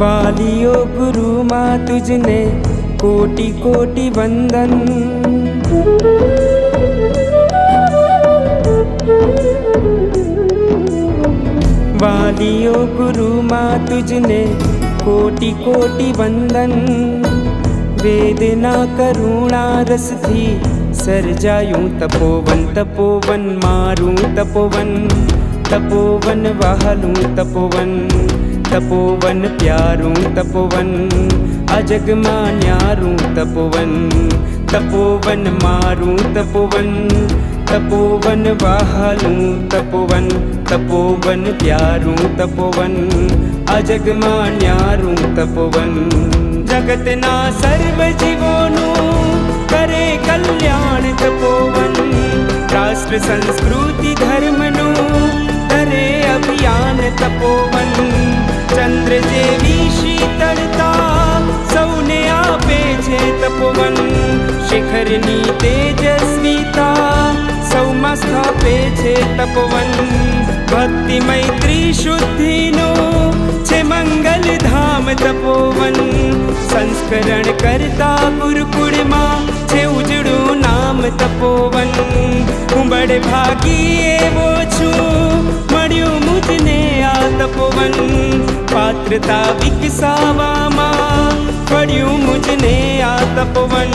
वालियो गुरु माँ तुझने कोटि कोटि वंदन। वालियो गुरु माँ तुझने कोटि कोटि वंदन। वेदना करुणा रस थी सर्जायूं तपोवन। तपोवन मारूं तपोवन, तपोवन वहालूं तपोवन, तपोवन प्यारूं तपोवन, अजग मान्यारूं तपोवन। तपोवन मारूं तपोवन, तपोवन वहालूं तपोवन, तपोवन प्यारूं तपोवन, अजग मान्यारूं तपोवन। जगत ना सर्व जीवोनु करे कल्याण तपोवन। राष्ट्र संस्कृति धर्मनु करे अभियान तपोवन। चंद्र जेवी शीतलता सौने आपे छे तपोवन। शिखરની તેજસ્વીતા સૌમાં સ્થાપે છે તપોવન। ભક્તિ મૈત્રી શુદ્ધિનો છે મંગલ ધામ તપોવન। સંસ્કરણ કરતા ગુરુકુળમાં છે ઉજળું નામ તપોવન। હું બડે ભાગી એવો છું મળ્યું મુજને આ તપોવન। પાત્રતા વિકસાવામાં પડ્યું મુજને આ તપોવન।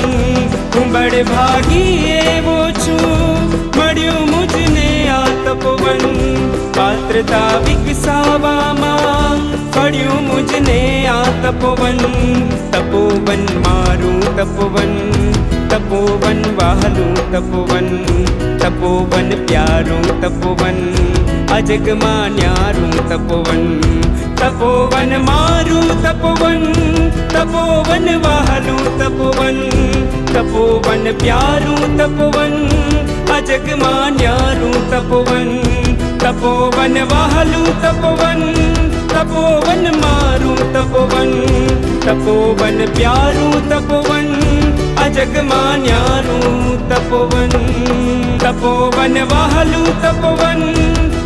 હું બડે ભાગી એવો છું મળ્યું મુજને આ તપોવન। પાત્રતા વિકસાવામાં પડ્યું મુજને આ તપોવન। તપોવન મારું તપોવન, તપોવન વહાલું તપોવન, તપોવન પ્યારું તપોવન, અજગ માન્યારું તપોવન। તપોવન મારું તપોવન, તપોવન વહાલું તપોવન, તપોવન પ્યારું તપોવન, અજગ માન્યારું તપોવન। તપોવન વહાલું તપોવન, તપોવન મારું તપોવન, તપોવન પ્યારું તપોવન, અજગ માન્યારું તપોવન। તપોવન વહાલું તપોવન,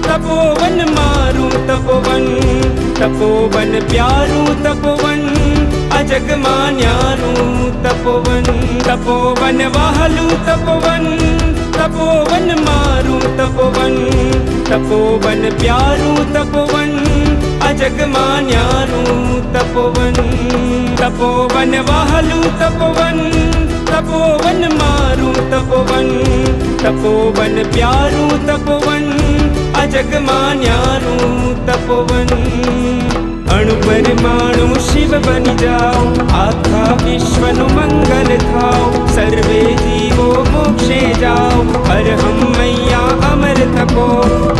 તપોવન મારું તપોવન, તપોવન પ્યારું તપોવન, અજગ માન્યારું તપોવન। તપોવન વહાલું તપોવન, તપોવન મારું તપોવન, તપોવન પ્યારું તપોવન, અજગ માન્યારું તપોવન। તપોવન વહાલું તપોવન, તપોવન મારું તપોવન, તપોવન પ્યારું તપોવન, અજગ માન્યારું તપોવન। અણુ પરમાણુ શિવ બની જાઓ, આખા વિશ્વનું મંગલ થાઓ। સર્વે જીવો મોક્ષે જાઓ, હર હમ મૈયા અમર તપો,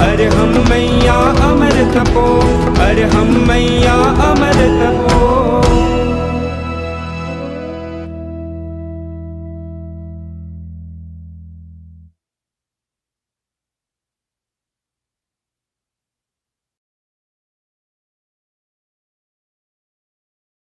હર હમ મૈયા અમર તપો, હર હમ મૈયા અમર તપો।